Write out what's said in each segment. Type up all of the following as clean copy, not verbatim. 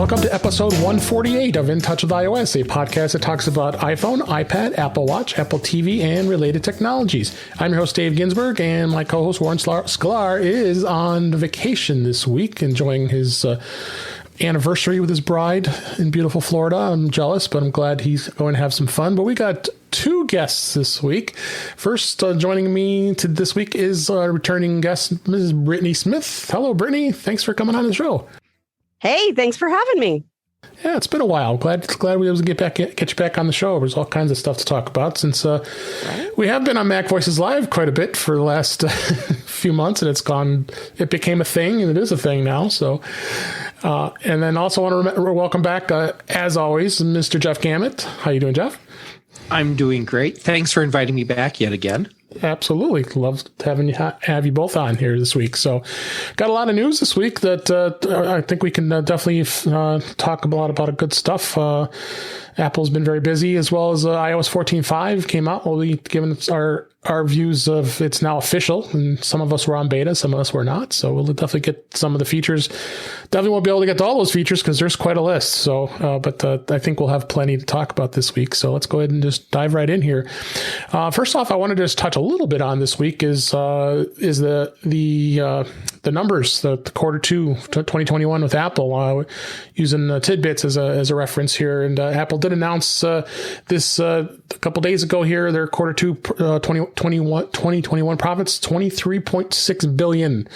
Welcome to episode 148 of In Touch with iOS, a podcast that talks about iPhone, iPad, Apple Watch, Apple TV, and related technologies. I'm your host, Dave Ginsburg, and my co-host, Warren Sklar, is on vacation this week, enjoying his anniversary with his bride in beautiful Florida. I'm jealous, but I'm glad he's going to have some fun. But we got two guests this week. First, joining me this week is returning guest, Mrs. Brittany Smith. Hello, Brittany. Thanks for coming on the show. Hey, thanks for having me. Yeah, it's been a while. Glad we were able to get you back on the show. There's all kinds of stuff to talk about since we have been on Mac Voices Live quite a bit for the last few months, and it became a thing, and it is a thing now. So, and then also want to welcome back, as always, Mr. Jeff Gamet. How you doing, Jeff? I'm doing great. Thanks for inviting me back yet again. Absolutely. Love have you both on here this week. So got a lot of news this week that I think we can definitely talk a lot about good stuff. Apple's been very busy, as well as iOS 14.5 came out. We'll be giving our views of it's now official, and some of us were on beta, some of us were not. So we'll definitely get some of the features. Definitely won't be able to get to all those features because there's quite a list. So, but I think we'll have plenty to talk about this week. So let's go ahead and just dive right in here. First off, I wanted to just touch a little bit on this week is the numbers, the quarter 2 2021 with Apple, using tidbits as a reference here. And Apple did announce this a couple days ago here, their quarter 2 2021 profits, $23.6 billion.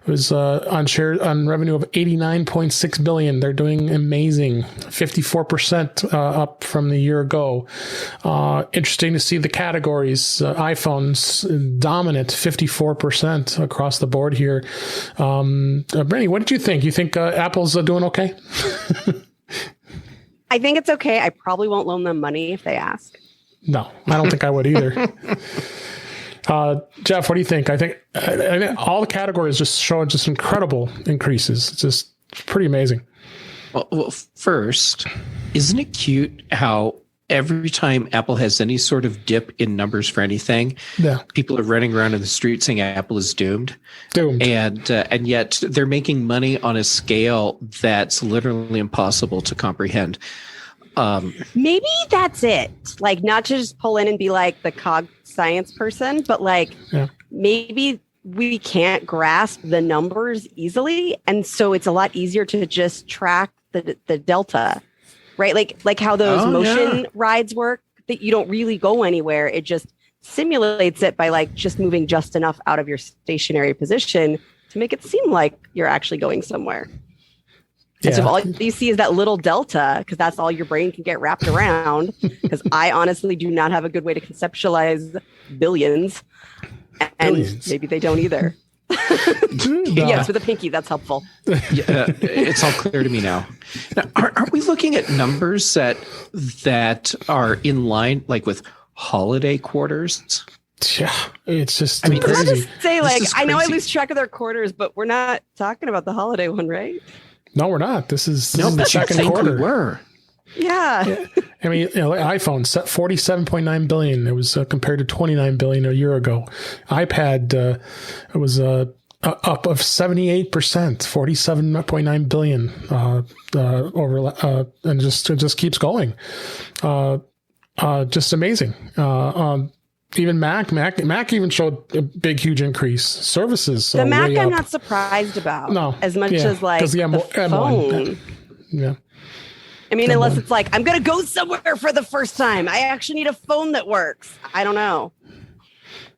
It was on revenue of $89.6 billion. They're doing amazing, 54% up from the year ago. Interesting to see the categories. iPhones dominant, 54% across the board here. Brittany, what did you think? You think Apple's doing okay? I think it's okay. I probably won't loan them money if they ask. No, I don't think I would either. Jeff, what do you think? I think all the categories just showing just incredible increases. It's just pretty amazing. Well, first, isn't it cute how every time Apple has any sort of dip in numbers for anything, people are running around in the street saying Apple is doomed. And yet they're making money on a scale that's literally impossible to comprehend. Maybe that's it. Like, not to just pull in and be like the cog science person, but maybe we can't grasp the numbers easily. And so it's a lot easier to just track the delta, right? Like how those motion rides work, that you don't really go anywhere. It just simulates it by like just moving just enough out of your stationary position to make it seem like you're actually going somewhere. And so if all you see is that little delta, because that's all your brain can get wrapped around, because I honestly do not have a good way to conceptualize billions. And maybe they don't either. Yes, with a pinky, that's helpful. It's all clear to me now. Now, are we looking at numbers that are in line, like with holiday quarters? Yeah, it's just crazy. Let's just say, I know I lose track of their quarters, but we're not talking about the holiday one, right? No, we're not. This is the second quarter. We were. Yeah. I mean, iPhone set 47.9 billion. It was compared to 29 billion a year ago. iPad it was up of 78%, 47.9 billion over, and it just keeps going. Just amazing. Even Mac even showed a big, huge increase. Services. The Mac I'm not surprised about as much as the phone. Yeah. I mean, unless it's like, I'm going to go somewhere for the first time. I actually need a phone that works. I don't know.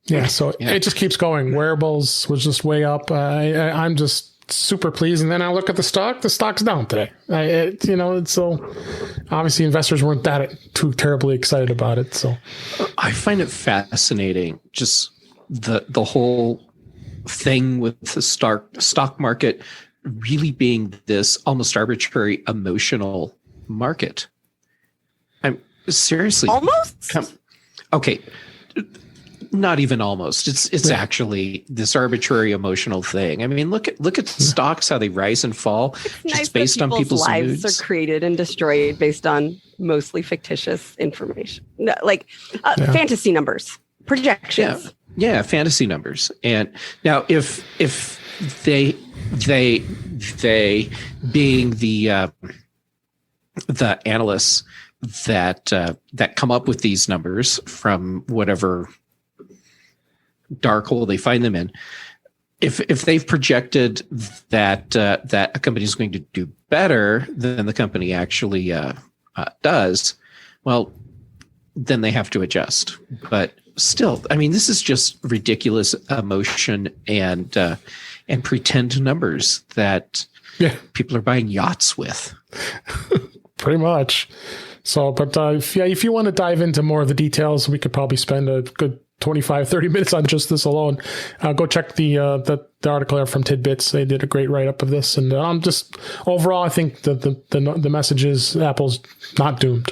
Yeah. So it just keeps going. Wearables was just way up. I'm just super pleased. And then I look at the stock. The stock's down today. It's so obviously investors weren't too terribly excited about it. So I find it fascinating, just the whole thing with the stock market really being this almost arbitrary emotional market. I'm seriously almost okay. Not even almost. It's actually this arbitrary emotional thing. I mean, look at stocks, how they rise and fall. It's nice based on people's lives moods. Are created and destroyed based on mostly fictitious information, fantasy numbers, projections. Yeah, fantasy numbers. And now, if they being the the analysts that come up with these numbers from whatever dark hole they find them in, if they've projected that a company is going to do better than the company actually does, well, then they have to adjust. But still, I mean, this is just ridiculous emotion and pretend numbers that people are buying yachts with. Pretty much. So, but if you want to dive into more of the details, we could probably spend a good 25, 30 minutes on just this alone. Go check the article there from Tidbits. They did a great write-up of this. And just overall, I think that the message is Apple's not doomed.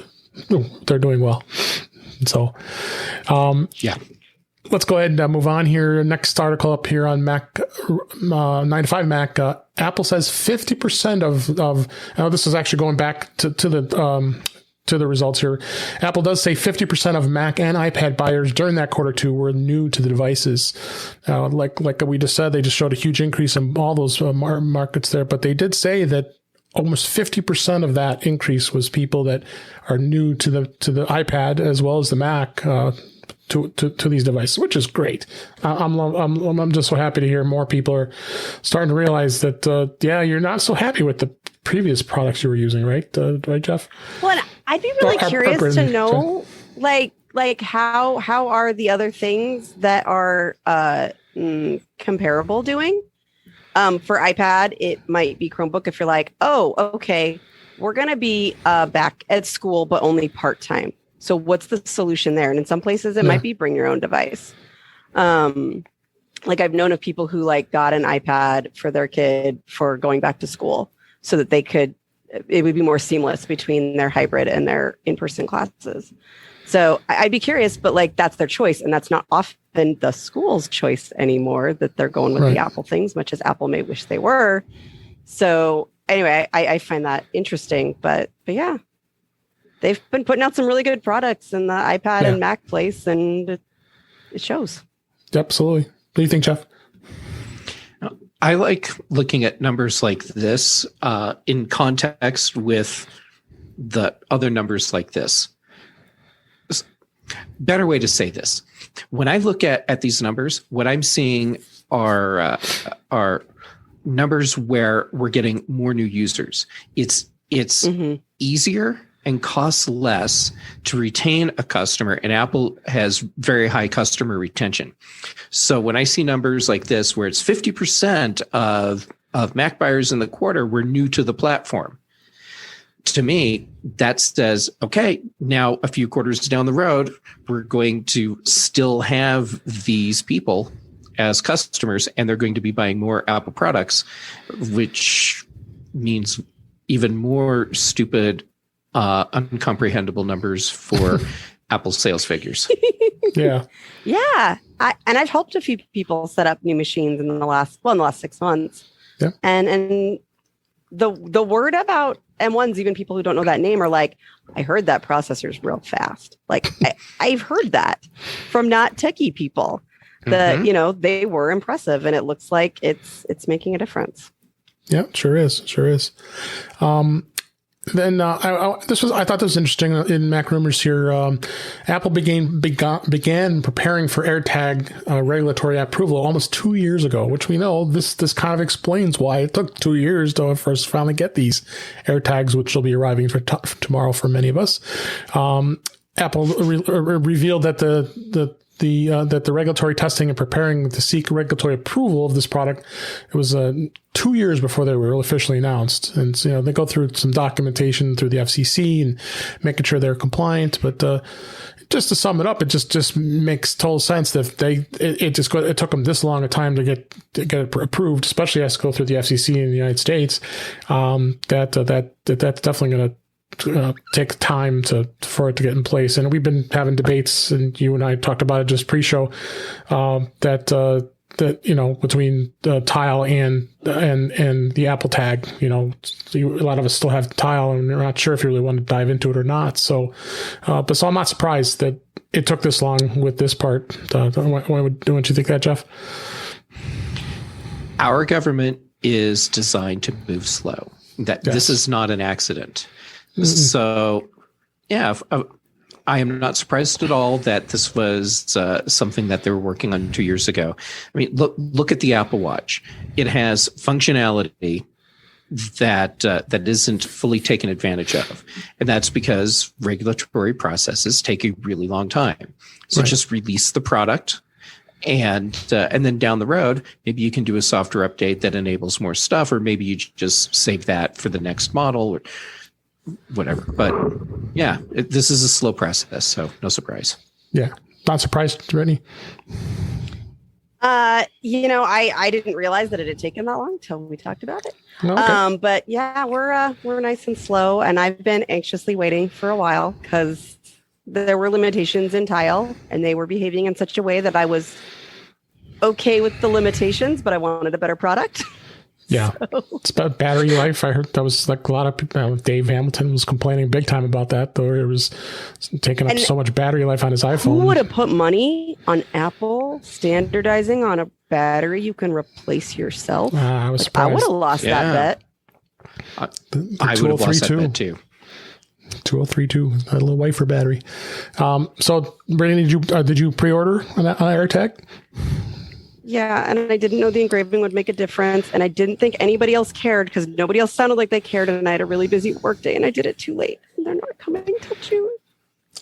They're doing well. So, let's go ahead and move on here. Next article up here on Mac, 9 to 5 Mac. Apple says 50% of this is actually going back to the results here. Apple does say 50% of Mac and iPad buyers during that quarter two were new to the devices. Like we just said, they just showed a huge increase in all those markets there, but they did say that almost 50% of that increase was people that are new to the iPad as well as the Mac to these devices, which is great. I'm just so happy to hear more people are starting to realize that you're not so happy with the previous products you were using, right? Right, Jeff? Well, I'd be really curious to know, like how are the other things that are comparable doing? For iPad, it might be Chromebook. If you're like, oh, okay, we're going to be back at school, but only part-time. So what's the solution there? And in some places, it might be bring your own device. Like I've known of people who like got an iPad for their kid for going back to school so that it would be more seamless between their hybrid and their in-person classes. So I'd be curious, but like that's their choice. And that's not often the school's choice anymore, that they're going with the Apple things, much as Apple may wish they were. So anyway, I find that interesting, but yeah, they've been putting out some really good products in the iPad and Mac place, and it shows. Absolutely. What do you think, Jeff? I like looking at numbers like this in context with the other numbers like this. Better way to say this. When I look at these numbers, what I'm seeing are numbers where we're getting more new users. It's easier and costs less to retain a customer, and Apple has very high customer retention. So when I see numbers like this, where it's 50% of Mac buyers in the quarter were new to the platform, to me, that says, okay, now a few quarters down the road, we're going to still have these people as customers, and they're going to be buying more Apple products, which means even more stupid, uncomprehendable numbers for Apple sales figures. Yeah. I've helped a few people set up new machines in the last 6 months. Yeah. And the word about M1s, even people who don't know that name are like, I heard that processor's real fast. Like I've heard that from not techie people that, they were impressive, and it looks like it's making a difference. Yeah, sure is. Then I thought this was interesting in Mac rumors here. Apple began preparing for AirTag regulatory approval almost 2 years ago, which we know this kind of explains why it took 2 years to first finally get these AirTags, which will be arriving for tomorrow for many of us. Apple revealed that that the regulatory testing and preparing to seek regulatory approval of this product, it was 2 years before they were officially announced. And so, they go through some documentation through the FCC and making sure they're compliant. But just to sum it up, it just makes total sense that it took them this long a time to get it approved, especially as to go through the FCC in the United States. That's definitely going to take time for it to get in place. And we've been having debates, and you and I talked about it just pre-show, that between the Tile and the Apple Tag, a lot of us still have Tile, and we're not sure if you really want to dive into it or not. So I'm not surprised that it took this long with this part. Don't you think that, Jeff? Our government is designed to move slow. This is not an accident. So, yeah, I am not surprised at all that this was something that they were working on 2 years ago. I mean, look at the Apple Watch. It has functionality that isn't fully taken advantage of, and that's because regulatory processes take a really long time. So just release the product, and then down the road, maybe you can do a software update that enables more stuff, or maybe you just save that for the next model or whatever. But yeah, this is a slow process, so no surprise. Yeah, not surprised, Brittany. I didn't realize that it had taken that long till we talked about it. Okay. But yeah, we're nice and slow, and I've been anxiously waiting for a while because there were limitations in Tile, and they were behaving in such a way that I was okay with the limitations, but I wanted a better product. Yeah, it's about battery life. I heard that was like a lot of people. Dave Hamilton was complaining big time about that, though it was taking up so much battery life on his iPhone. Who would have put money on Apple standardizing on a battery you can replace yourself? I was surprised. I would have lost that bet. I would have lost that bet too. 2032, a little wafer battery. So, Brittany, did you pre-order an AirTag? Yeah, and I didn't know the engraving would make a difference, and I didn't think anybody else cared because nobody else sounded like they cared, and I had a really busy work day, and I did it too late. And they're not coming until June.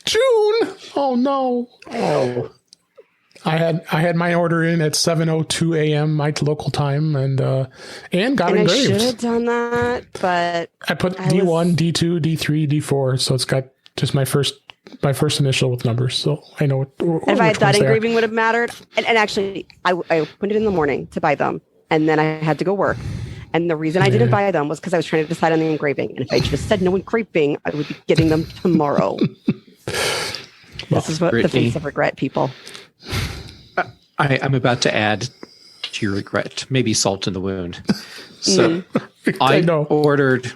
June? Oh no! Oh, I had my order in at 7:02 a.m. my local time, and got engraved. I should have done that, but I put D1, D2, D3, D4, so it's got just my first initial with numbers, so I know if I had thought engraving would have mattered. And actually, I opened it in the morning to buy them, and then I had to go work. And the reason I didn't buy them was because I was trying to decide on the engraving. And if I just said no engraving, I would be getting them tomorrow. This is what Brittany, the face of regret, people. I'm about to add to your regret, maybe salt in the wound. So I ordered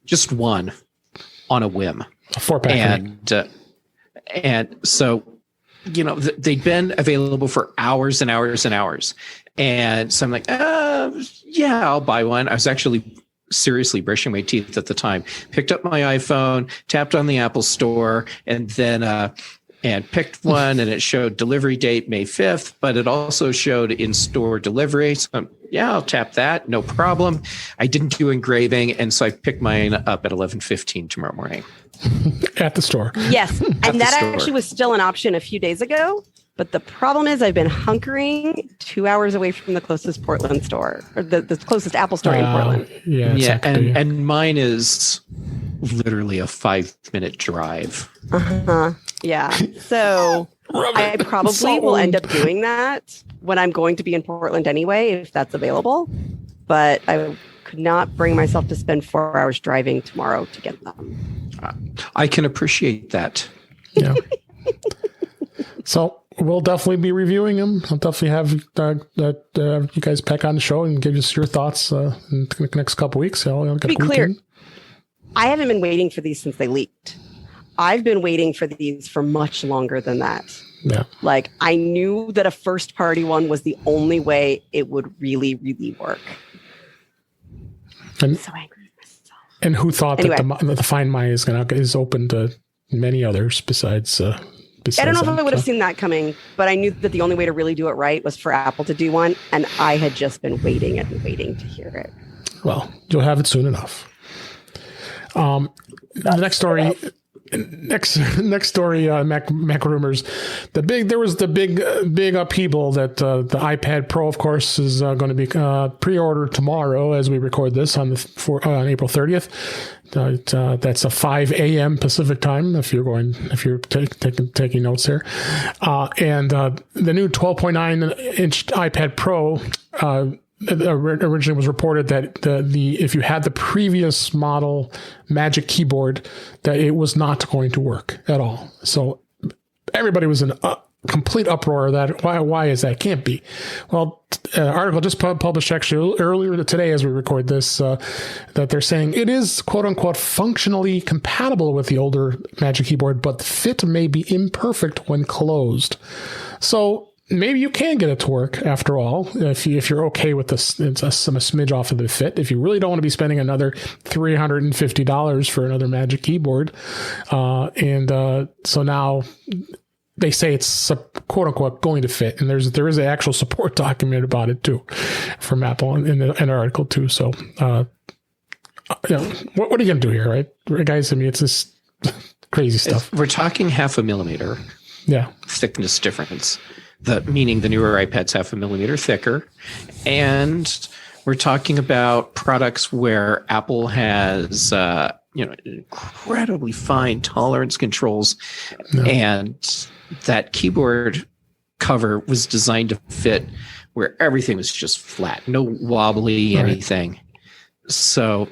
just one on a whim. A 4-pack. And so, they'd been available for hours and hours and hours. And so I'm like, yeah, I'll buy one. I was actually seriously brushing my teeth at the time. Picked up my iPhone, tapped on the Apple Store, and then and picked one, and it showed delivery date May 5th, but it also showed in-store delivery. So yeah, I'll tap that. No problem. I didn't do engraving, and so I picked mine up at 11:15 tomorrow morning. At the store. Yes. And that actually was still an option a few days ago. But the problem is I've been hunkering 2 hours away from the closest Portland store, or the closest Apple store in Portland. Yeah. And mine is literally a 5-minute drive. Yeah. So I probably will end up doing that when I'm going to be in Portland anyway, if that's available. But I could not bring myself to spend 4 hours driving tomorrow to get them. I can appreciate that. Yeah. So we'll definitely be reviewing them. I'll definitely have you guys back on the show and give us your thoughts in the next couple weeks. So I'll get be clear, I haven't been waiting for these since they leaked. I've been waiting for these for much longer than that. Yeah. Like I knew that a first party one was the only way it would really, really work. I'm so angry with myself. And who thought that the Find My is open to many others besides I don't know if I would have seen that coming, but I knew that the only way to really do it right was for Apple to do one, and I had just been waiting and waiting to hear it. Well, you'll have it soon enough. The next story. Next story, Mac rumors. There was the big upheaval that the iPad Pro, of course, is going to be pre-ordered tomorrow as we record this on April 30th. That's a 5 a.m. Pacific time if you're taking notes here. And the new 12.9-inch iPad Pro. Originally was reported that if you had the previous model Magic Keyboard, that it was not going to work at all. So everybody was in a complete uproar that why is that? Can't be. Well, an article just published actually earlier today as we record this that they're saying it is quote unquote functionally compatible with the older Magic Keyboard, but the fit may be imperfect when closed. So maybe you can get it to work after all, if you're okay with this. It's a smidge off of the fit. If you really don't want to be spending another $350 for another Magic Keyboard, so now they say it's quote unquote going to fit, and there is an actual support document about it too, from Apple in an article too. So, what are you gonna do here, right, guys? I mean, it's this crazy stuff. We're talking 0.5 millimeter, thickness difference. Meaning the newer iPads 0.5 millimeter thicker, and we're talking about products where Apple has incredibly fine tolerance controls, and that keyboard cover was designed to fit where everything was just flat, no wobbly anything. So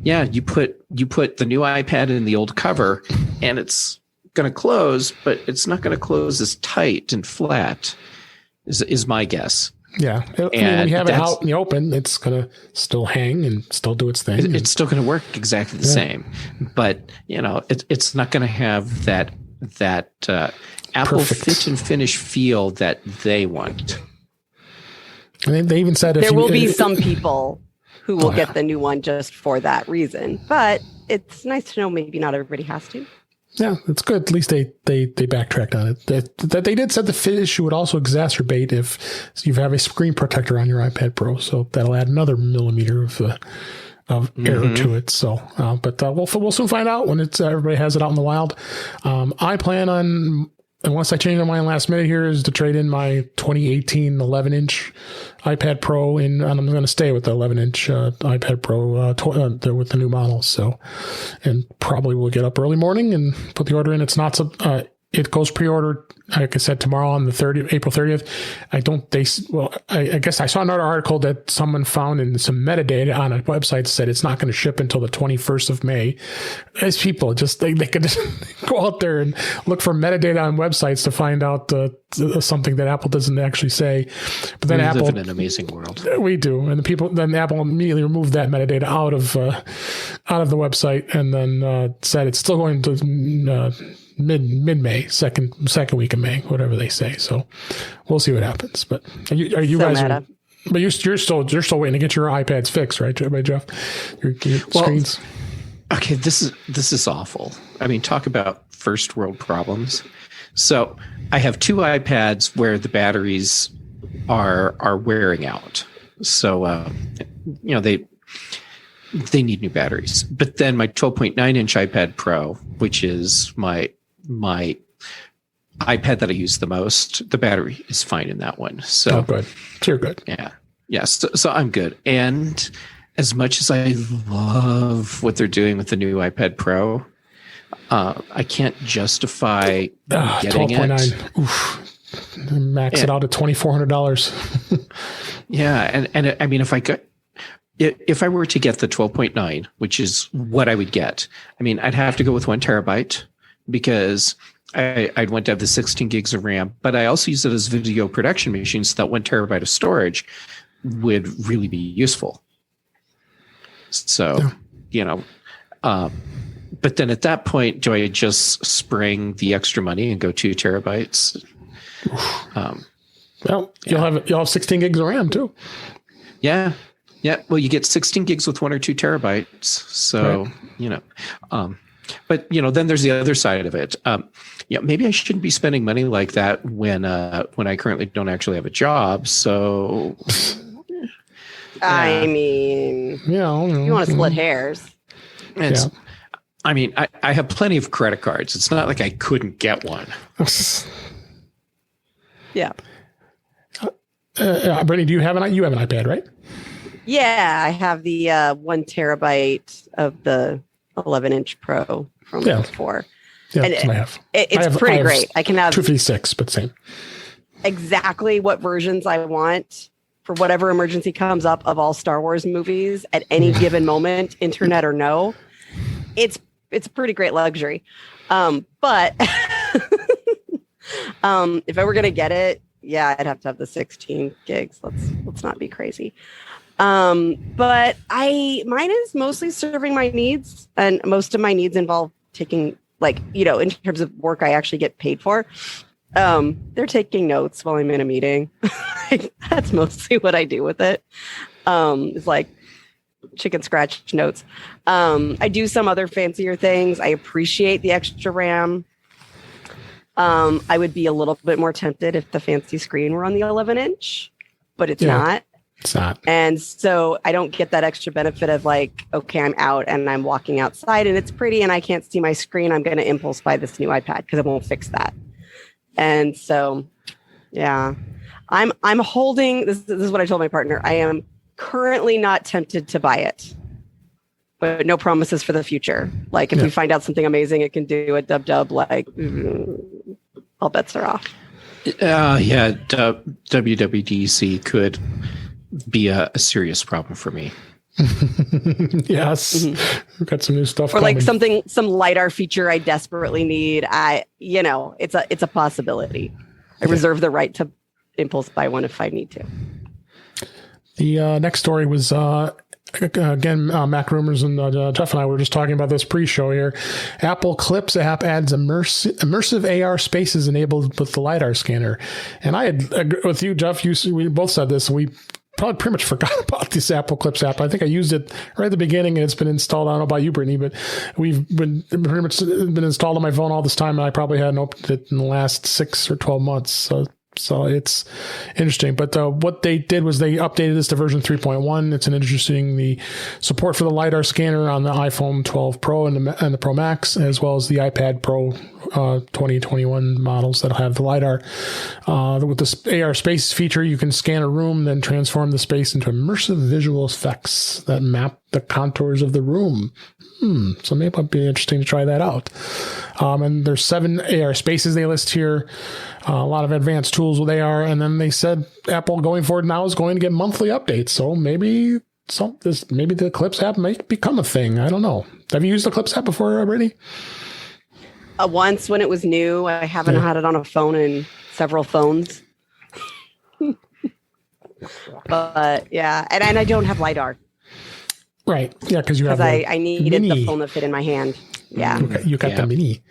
you put the new iPad in the old cover, and it's going to close, but it's not going to close as tight and flat is my guess. Yeah. And when you have it out in the open, it's going to still hang and still do its thing. It's still going to work exactly the same, but it's not going to have that Apple perfect fit and finish feel that they want. And they even said there will be some people who will get the new one just for that reason, but it's nice to know maybe not everybody has to. Yeah, it's good. At least they backtracked on it. That they did said the fit issue would also exacerbate if you have a screen protector on your iPad Pro, so that'll add another millimeter of error to it. So, but we'll soon find out when everybody has it out in the wild. I plan on, and once I change my mind last minute here, is to trade in my 2018 11-inch iPad Pro, and I'm going to stay with the 11-inch iPad Pro with the new model. So, and probably we'll get up early morning and put the order in. It's not it goes pre-ordered, like I said, tomorrow on the April 30th. I guess I saw another article that someone found in some metadata on a website said it's not going to ship until the 21st of May. As people just, they could just go out there and look for metadata on websites to find out something that Apple doesn't actually say. But then Apple live in an amazing world. We do. And then Apple immediately removed that metadata out of the website, and then said it's still going to mid-May, second week of May, whatever they say. So we'll see what happens. But are you guys? But you're still waiting to get your iPads fixed, right, Jeff? Your screens. Okay, this is awful. I mean, talk about first world problems. So I have 2 iPads where the batteries are wearing out. So they need new batteries. But then my 12.9-inch iPad Pro, which is my iPad that I use the most, the battery is fine in that one. So good. So you're good. Yeah. Yes. So I'm good. And as much as I love what they're doing with the new iPad Pro, I can't justify getting 12.9. Oof. Max it out at $2,400. Yeah. And I mean, if I were to get the 12.9, which is what I would get, I mean, I'd have to go with 1 terabyte because I'd want to have the 16 gigs of RAM, but I also use it as video production machine, so that 1 terabyte of storage would really be useful. So, but then at that point, do I just spring the extra money and go 2 terabytes? You'll have 16 gigs of RAM too. Yeah. Yeah. Well, you get 16 gigs with 1 or 2 terabytes. So, right. But then there's the other side of it. Maybe I shouldn't be spending money like that when I currently don't actually have a job. So, I mean, you want to split hairs. I mean, I have plenty of credit cards. It's not like I couldn't get one. Yeah. Brittany, you have an iPad, right? Yeah, I have the 1 terabyte of the 11-inch Pro from before. Yeah, and I have. It's pretty great. I can have 256, but same. Exactly what versions I want for whatever emergency comes up of all Star Wars movies at any given moment, internet or no. It's a pretty great luxury. But if I were going to get it, I'd have to have the 16 gigs. Let's not be crazy. But mine is mostly serving my needs, and most of my needs involve taking, in terms of work I actually get paid for. They're taking notes while I'm in a meeting. That's mostly what I do with it. It's like chicken scratch notes. I do some other fancier things. I appreciate the extra RAM. I would be a little bit more tempted if the fancy screen were on the 11-inch, but it's not. It's not. And so I don't get that extra benefit of like, okay, I'm out and I'm walking outside and it's pretty and I can't see my screen. I'm going to impulse buy this new iPad because it won't fix that. And so, yeah, I'm holding, this is what I told my partner. I am currently not tempted to buy it, but no promises for the future. Like if we find out something amazing, it can do a dub, like all bets are off. WWDC could be a serious problem for me. Yes. We've got some new stuff. Or like some LiDAR feature I desperately need. It's a possibility. I reserve the right to impulse buy one if I need to. The next story was again, Mac Rumors and Jeff and I were just talking about this pre-show here. Apple Clips app adds immersive AR spaces enabled with the LiDAR scanner. And I had, with you, Jeff, we both said this. We probably pretty much forgot about this Apple Clips app. I think I used it right at the beginning and it's been installed. I don't know about you, Brittany, but we've been pretty much been installed on my phone all this time. And I probably hadn't opened it in the last 6 or 12 months. So it's interesting. But what they did was they updated this to version 3.1. It's the support for the LiDAR scanner on the iPhone 12 Pro and the Pro Max, as well as the iPad Pro 2021 models that have the LiDAR. With the AR Space feature, you can scan a room, then transform the space into immersive visual effects that map the contours of the room. So maybe it'd be interesting to try that out. And there's 7 AR spaces they list here. A lot of advanced tools with AR. And then they said Apple going forward now is going to get monthly updates. So maybe the Clips app might become a thing. I don't know. Have you used the Clips app before already? Once when it was new. I haven't had it on a phone in several phones. But yeah, and I don't have LiDAR. Right. Yeah, because I needed the phone to fit in my hand. Yeah. You got the mini.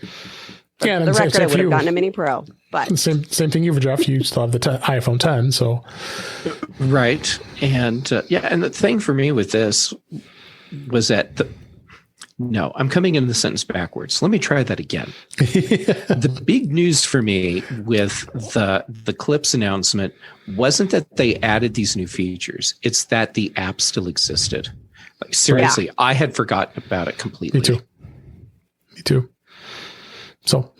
Yeah, the record I would have gotten a Mini Pro. But same thing you, Jeff. You still have the iPhone 10, so right. And and the thing for me with this was that no, I'm coming in the sentence backwards. Let me try that again. The big news for me with the Clips announcement wasn't that they added these new features. It's that the app still existed. Like, seriously, I had forgotten about it completely. Me too. So,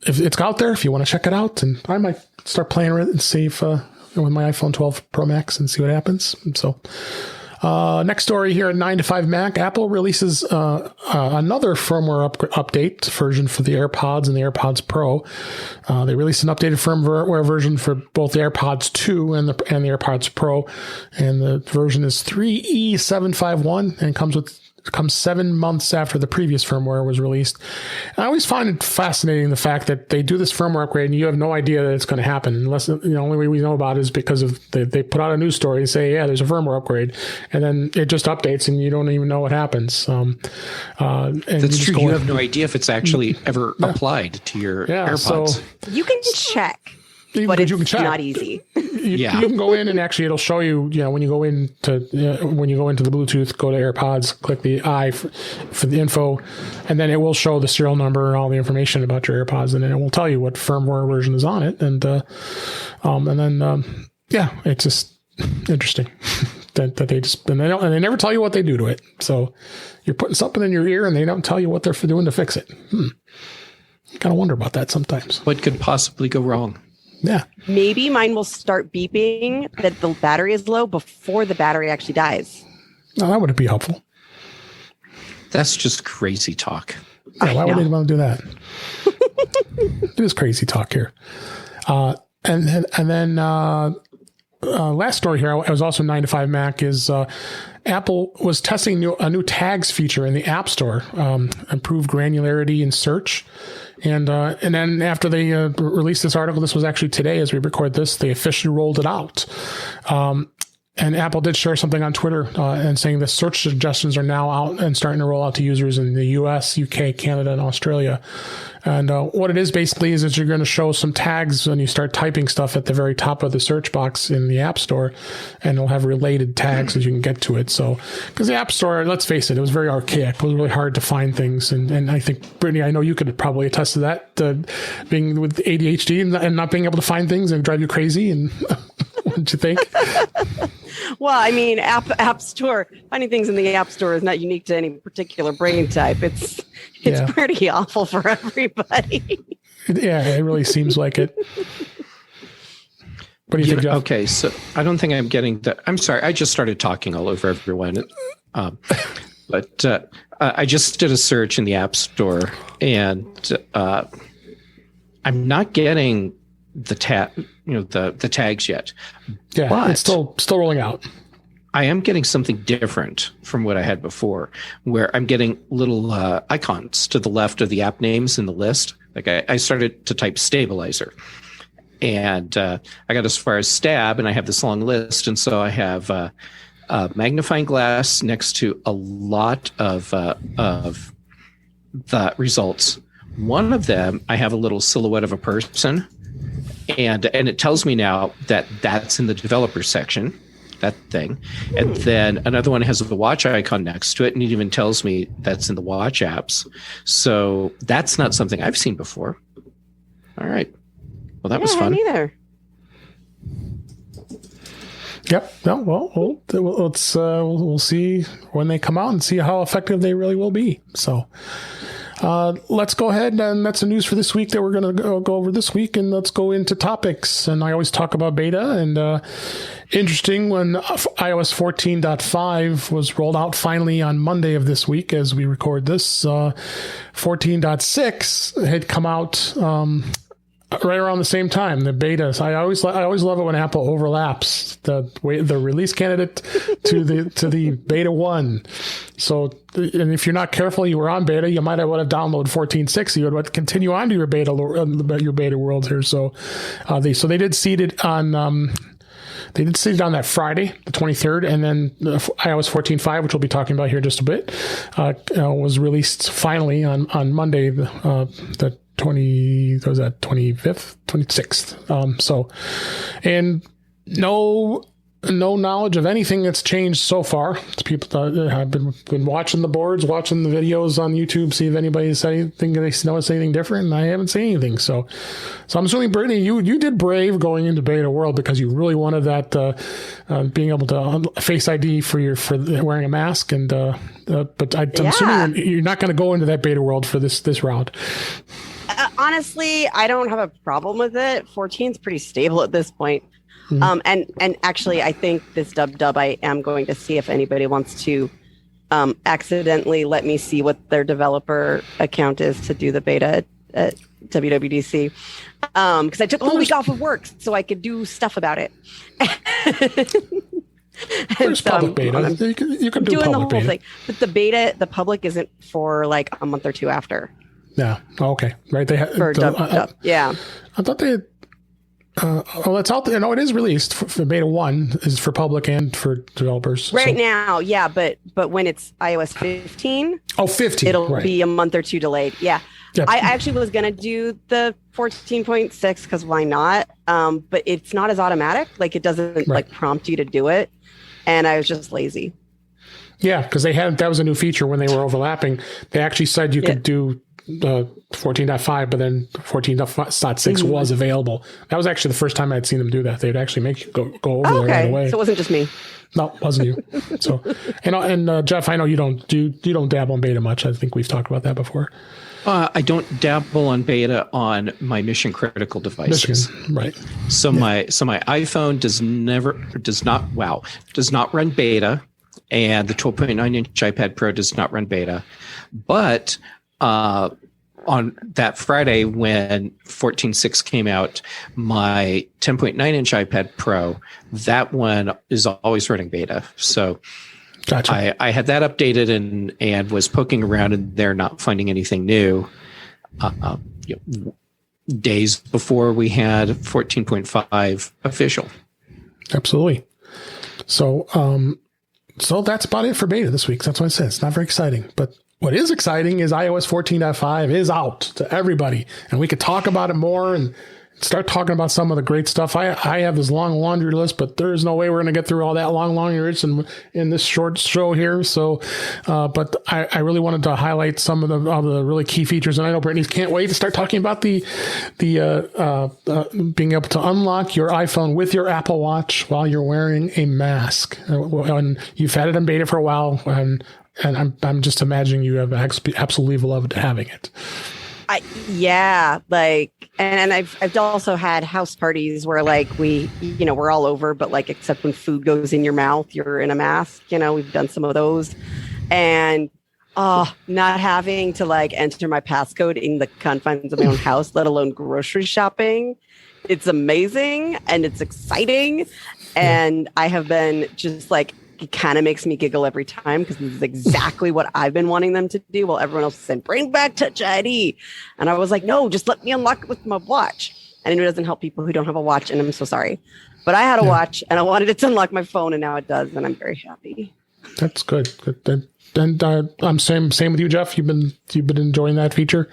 if it's out there, if you want to check it out, and I might start playing with it and see if with my iPhone 12 Pro Max and see what happens. So, next story here at 9 to 5 Mac, Apple releases another firmware update version for the AirPods and the AirPods Pro. They released an updated firmware version for both the AirPods 2 and the AirPods Pro, and the version is 3E751 and comes 7 months after the previous firmware was released. And I always find it fascinating, the fact that they do this firmware upgrade and you have no idea that it's going to happen, unless the only way we know about it is because of they put out a news story and say, there's a firmware upgrade, and then it just updates and you don't even know what happens. And that's true. You have no idea if it's actually ever applied to your AirPods. So you can check. But it's not easy. You can go in and actually it'll show you, when you go into the Bluetooth, go to AirPods, click the I for the info, and then it will show the serial number and all the information about your AirPods, and then it will tell you what firmware version is on it. And it's just interesting that they just and they never tell you what they do to it. So you're putting something in your ear and they don't tell you what they're doing to fix it. You kind of wonder about that sometimes. What could possibly go wrong? Yeah. Maybe mine will start beeping that the battery is low before the battery actually dies. No, that wouldn't be helpful. That's just crazy talk. Yeah, why would they want to do that? It is crazy talk here. And then last story here, I was also 9 to 5 Mac, is Apple was testing a new tags feature in the App Store, improved granularity in search. And then after they released this article, this was actually today as we record this, they officially rolled it out. And Apple did share something on Twitter and saying the search suggestions are now out and starting to roll out to users in the US, UK, Canada, and Australia. And what it is basically is that you're going to show some tags when you start typing stuff at the very top of the search box in the App Store, and it'll have related tags as you can get to it. So, because the App Store, let's face it, it was very archaic. It was really hard to find things. And I think, Brittany, I know you could probably attest to that, being with ADHD and not being able to find things and drive you crazy. And what did you think? Well, I mean, App Store, finding things in the App Store is not unique to any particular brain type. It's pretty awful for everybody. Yeah, it really seems like it. What do you think, Jeff? Okay, so I don't think I'm getting that. I'm sorry, I just started talking all over everyone. But I just did a search in the App Store, and I'm not getting the tags yet. Yeah, but it's still rolling out. I am getting something different from what I had before, where I'm getting little icons to the left of the app names in the list. Like I started to type stabilizer, and I got as far as stab, and I have this long list, and so I have a magnifying glass next to a lot of the results. One of them, I have a little silhouette of a person. And it tells me now that that's in the developer section, that thing. And then another one has the watch icon next to it, and it even tells me that's in the watch apps. So that's not something I've seen before. All right. Well, that was fun. Neither. Yep. No. Well, we'll see when they come out and see how effective they really will be. So. Let's go ahead, and that's the news for this week that we're going to go over this week, and let's go into topics. And I always talk about beta, and interesting when iOS 14.5 was rolled out finally on Monday of this week as we record this. 14.6 had come out right around the same time, the betas. I always love it when Apple overlaps the release candidate to the beta 1. So, and if you're not careful, you were on beta, you might have downloaded 14.6. You would continue on to your beta world here. So, they did seed it on. They did seed it on that Friday, the 23rd, and then iOS 14.5, which we'll be talking about here in just a bit, was released finally on Monday, the 25th, 26th. And no knowledge of anything that's changed so far. People have been watching the boards, watching the videos on YouTube, see if anybody said anything, they noticed anything different, and I haven't seen anything. So I'm assuming, Brittany, you did brave going into beta world because you really wanted that being able to Face ID for wearing a mask, and but I'm assuming you're not going to go into that beta world for this round. Honestly, I don't have a problem with it. 14 is pretty stable at this point. Mm-hmm. And actually, I think this dub I am going to see if anybody wants to accidentally let me see what their developer account is to do the beta at WWDC. Because I took a whole week off of work so I could do stuff about it. There's public beta. You can do doing public the whole beta. thing. But the public isn't for like a month or two after. Yeah. Okay. Right. They yeah. I thought they had. It's out there. No, it is released. For beta 1 is for public and for developers right now. Yeah, but when it's iOS 15, 15, it'll be a month or two delayed. Yeah. Yep. I actually was gonna do the 14.6 because why not? But it's not as automatic. Like it doesn't like prompt you to do it, and I was just lazy. Yeah, because that was a new feature when they were overlapping. They actually said you could do 14.5, but then 14.6 was available. That was actually the first time I'd seen them do that. They'd actually make you go over there right away. So it wasn't just me. No, it wasn't you. So, and Jeff, I know you don't dabble in beta much. I think we've talked about that before. I don't dabble on beta on my mission critical devices. Right. So my iPhone does not run beta, and the 12.9-inch iPad Pro does not run beta, but on that Friday when 14.6 came out, my 10.9-inch iPad Pro, that one is always running beta. So gotcha. I had that updated and was poking around in there, not finding anything new. Days before we had 14.5 official. Absolutely. So that's about it for beta this week. That's what I said. It's not very exciting, but what is exciting is iOS 14.5 is out to everybody, and we could talk about it more and start talking about some of the great stuff. I have this long laundry list, but there's no way we're going to get through all that long laundry list in this short show here. So, but I really wanted to highlight some of the really key features. And I know Brittany can't wait to start talking about the being able to unlock your iPhone with your Apple Watch while you're wearing a mask. And you've had it in beta for a while, and I'm just imagining you have absolutely loved having it. And I've also had house parties where like we're all over, but like except when food goes in your mouth, you're in a mask. We've done some of those, and not having to like enter my passcode in the confines of my own house, let alone grocery shopping. It's amazing and it's exciting, and I have been just like. It kind of makes me giggle every time because this is exactly what I've been wanting them to do while everyone else is saying, bring back Touch ID. And I was like, no, just let me unlock it with my watch. And I know it doesn't help people who don't have a watch, and I'm so sorry. But I had a watch, and I wanted it to unlock my phone, and now it does, and I'm very happy. That's good. And I'm same with you, Jeff. You've been enjoying that feature?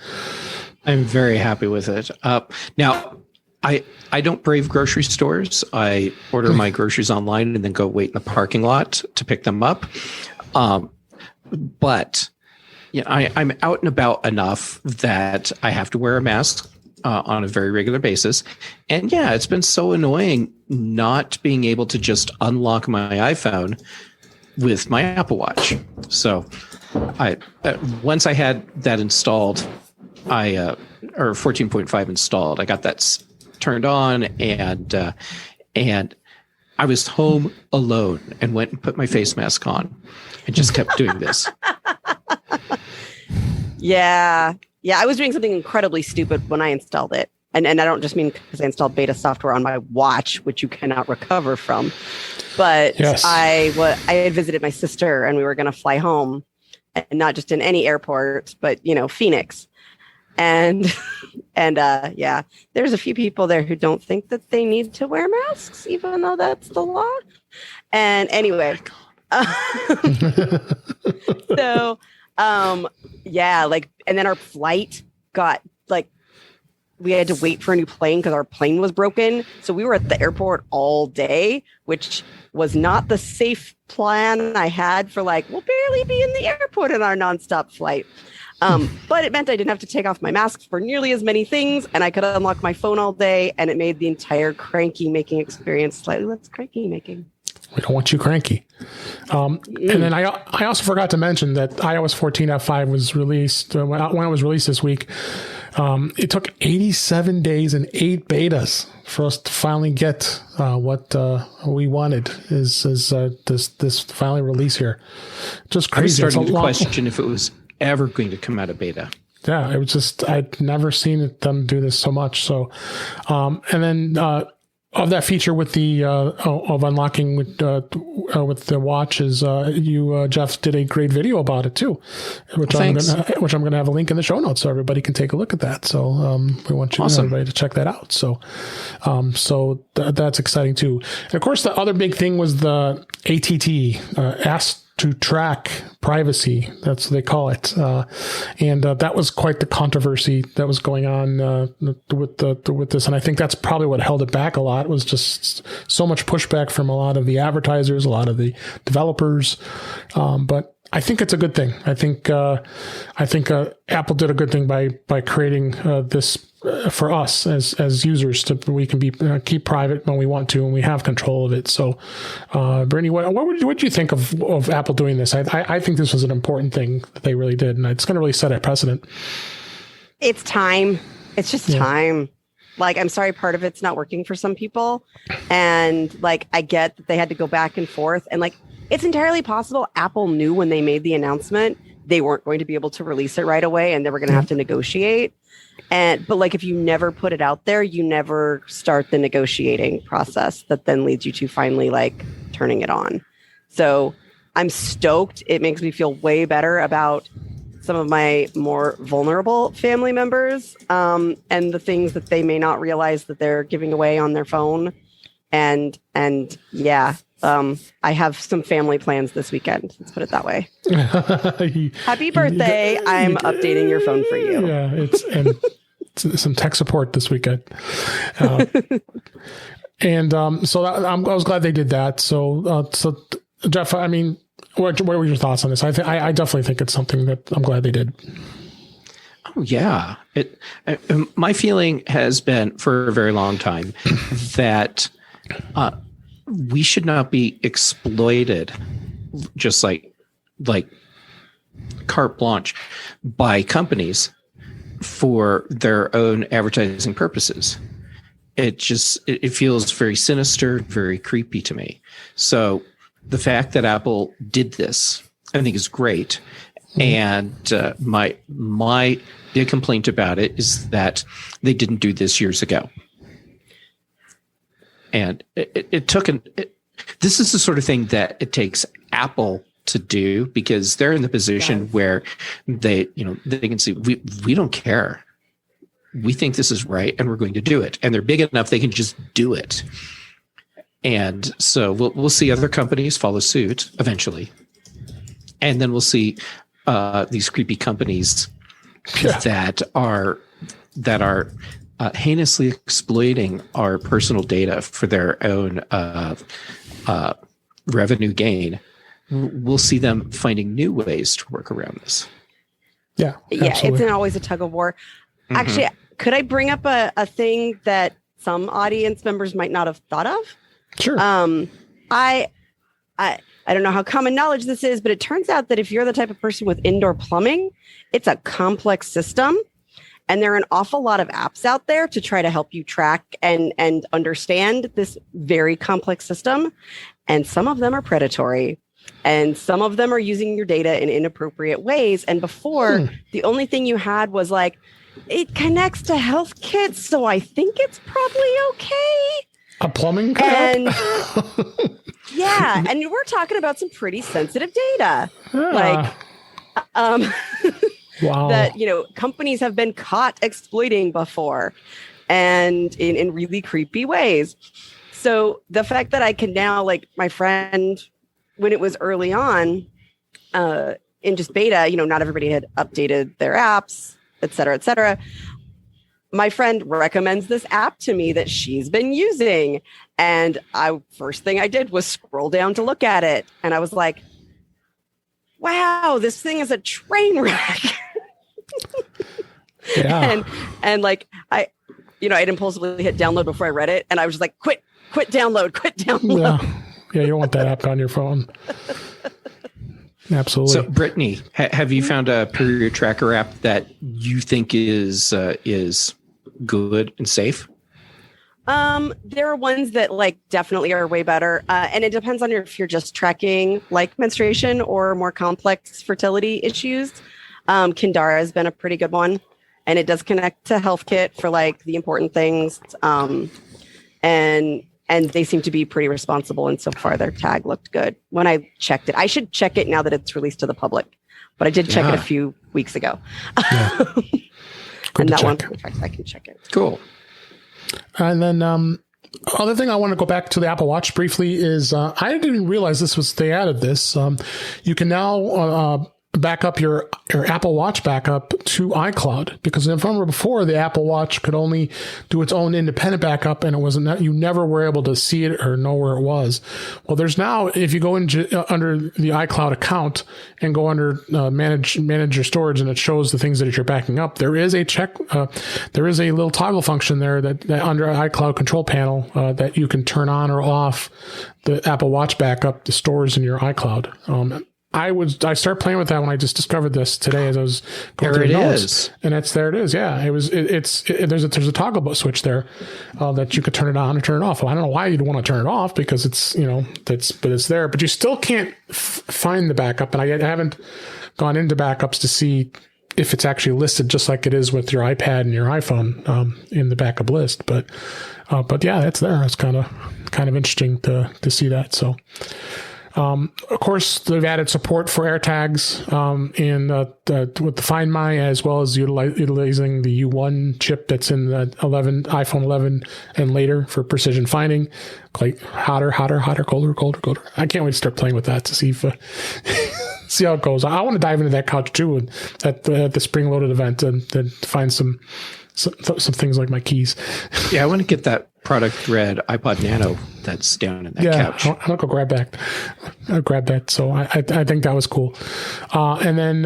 I'm very happy with it. Now, I don't brave grocery stores. I order my groceries online and then go wait in the parking lot to pick them up. But I'm out and about enough that I have to wear a mask on a very regular basis. And it's been so annoying not being able to just unlock my iPhone with my Apple Watch. So once I had that installed, or 14.5 installed, I got that turned on, and I was home alone and went and put my face mask on and just kept doing this. Yeah, I was doing something incredibly stupid when I installed it. And I don't just mean because I installed beta software on my watch, which you cannot recover from. But yes. I had visited my sister, and we were going to fly home, and not just in any airport, but Phoenix. And there's a few people there who don't think that they need to wear masks, even though that's the law. And anyway, so and then our flight got we had to wait for a new plane because our plane was broken. So we were at the airport all day, which was not the safe plan I had for we'll barely be in the airport in our nonstop flight. But it meant I didn't have to take off my mask for nearly as many things, and I could unlock my phone all day, and it made the entire cranky making experience slightly less cranky making. We don't want you cranky. And then I also forgot to mention that iOS 14.5 was released when it was released this week. It took 87 days and 8 betas for us to finally get what we wanted. Is this finally release here? Just crazy. I was starting to question if it was ever going to come out of beta. Yeah, it was just I'd never seen them do this so much. So, and then of that feature with the of unlocking with the watches, you Jeff did a great video about it too, which I'm going to have a link in the show notes so everybody can take a look at that. So we want everybody to check that out. So that's exciting too. And of course, the other big thing was the ATT asked to track privacy. That's what they call it. And that was quite the controversy that was going on with this. And I think that's probably what held it back a lot, was just so much pushback from a lot of the advertisers, a lot of the developers. But I think it's a good thing. I think Apple did a good thing by creating this for us as users we can be keep private when we want to, and we have control of it. So, Brittany, what would you think of Apple doing this? I think this was an important thing that they really did, and it's going to really set a precedent. It's time. It's just time. I'm sorry, part of it's not working for some people, and I get that they had to go back and forth, and it's entirely possible Apple knew when they made the announcement they weren't going to be able to release it right away, and they were going to have to negotiate. But if you never put it out there, you never start the negotiating process that then leads you to finally turning it on. So I'm stoked. It makes me feel way better about some of my more vulnerable family members and the things that they may not realize that they're giving away on their phone. And yeah, I have some family plans this weekend. Let's put it that way. Happy birthday. I'm updating your phone for you. Yeah, it's some tech support this weekend. So I was glad they did that. So Jeff, I mean, what were your thoughts on this? I definitely think it's something that I'm glad they did. Oh, yeah. My feeling has been for a very long time that we should not be exploited just like carte blanche by companies for their own advertising purposes. It feels very sinister, very creepy to me. So the fact that Apple did this, I think, is great. And my big complaint about it is that they didn't do this years ago. And this is the sort of thing that it takes Apple to do, because they're in the position where they can see we don't care. We think this is right, and we're going to do it. And they're big enough they can just do it. And so we'll see other companies follow suit eventually, and then we'll see these creepy companies that are heinously exploiting our personal data for their own revenue gain. We'll see them finding new ways to work around this. Yeah, it's always a tug of war. Mm-hmm. Actually, could I bring up a thing that some audience members might not have thought of? Sure. I don't know how common knowledge this is, but it turns out that if you're the type of person with indoor plumbing, it's a complex system. And there are an awful lot of apps out there to try to help you track and understand this very complex system. And some of them are predatory. And some of them are using your data in inappropriate ways. And before, the only thing you had was like, it connects to health kits, so I think it's probably okay. A plumbing and yeah, and we're talking about some pretty sensitive data. Wow. That companies have been caught exploiting before, and in really creepy ways. So the fact that I can now, like my friend, when it was early on in just beta, not everybody had updated their apps, et cetera, et cetera. My friend recommends this app to me that she's been using. And first thing I did was scroll down to look at it. And I was like, wow, this thing is a train wreck. Yeah. and like, I impulsively hit download before I read it. And I was just like, quit download. Yeah, you don't want that app on your phone. Absolutely. So, Brittany, have you found a period tracker app that you think is good and safe? There are ones that definitely are way better. And it depends on if you're just tracking menstruation or more complex fertility issues. Kindara has been a pretty good one, and it does connect to HealthKit for the important things. And they seem to be pretty responsible. And so far their tag looked good when I checked it. I should check it now that it's released to the public, but I did check it a few weeks ago. Yeah. And that one, in fact, I can check it. Cool. And then other thing I want to go back to the Apple Watch briefly is I didn't even realize they added this. You can now back up your Apple Watch backup to iCloud, because if I remember before, the Apple Watch could only do its own independent backup, and you never were able to see it or know where it was. Well, there's now, if you go under the iCloud account and go under manage your storage, and it shows the things that you're backing up, there is a little toggle function there that under iCloud control panel that you can turn on or off the Apple Watch backup, the stores in your iCloud. I started playing with that when I just discovered this today as I was going through the notes. And there it is. Yeah, there's a toggle switch there that you could turn it on or turn it off. Well, I don't know why you'd want to turn it off, because it's but it's there. But you still can't find the backup, and I haven't gone into backups to see if it's actually listed just like it is with your iPad and your iPhone in the backup list. But yeah, it's there. It's kind of interesting to see that. So. Of course, they've added support for AirTags with the Find My, as well as utilizing the U1 chip that's in the iPhone 11 and later for precision finding, like hotter, colder. I can't wait to start playing with that to see if see how it goes. I want to dive into that couch too at the spring loaded event and find some things like my keys. Yeah, I want to get that product red iPod Nano that's down in that couch. I'll go grab that. I'll grab that. So I think that was cool. And then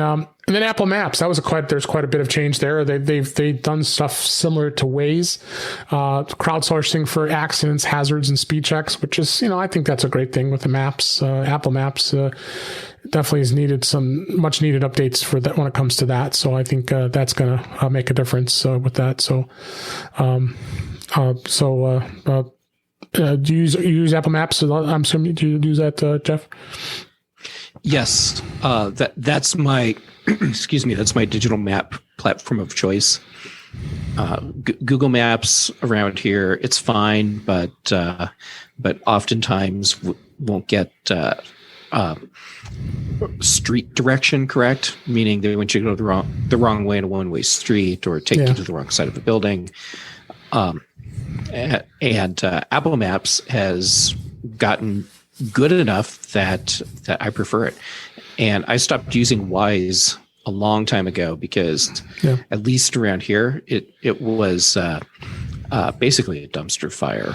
Apple Maps. That was there's quite a bit of change there. They've done stuff similar to Waze, crowdsourcing for accidents, hazards, and speed checks, which is, I think that's a great thing with the Maps. Apple Maps definitely has needed some much needed updates for that when it comes to that. So I think that's going to make a difference with that. So, do you use Apple Maps? I'm assuming, do you use that, Jeff? Yes. That's my, excuse me, that's my digital map platform of choice. Google Maps around here, it's fine, but oftentimes won't get, street direction correct, meaning they want you to go the wrong way in a one-way street or take you to the wrong side of the building. And Apple Maps has gotten good enough that I prefer it. And I stopped using Wise a long time ago because at least around here, it was basically a dumpster fire.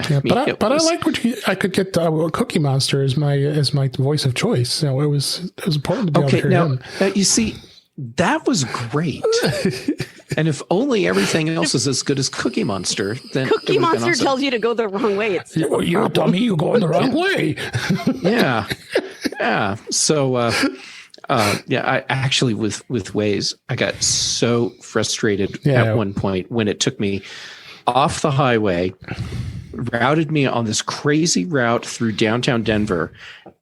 Yeah, I like I could get Cookie Monster as my voice of choice. It was important to be able to hear him. You see, that was great. And if only everything else is as good as Cookie Monster, then Cookie Monster tells you to go the wrong way. It's you're a dummy. You're going the wrong way. Yeah. So, I actually with Waze, I got so frustrated at one point when it took me off the highway, routed me on this crazy route through downtown Denver,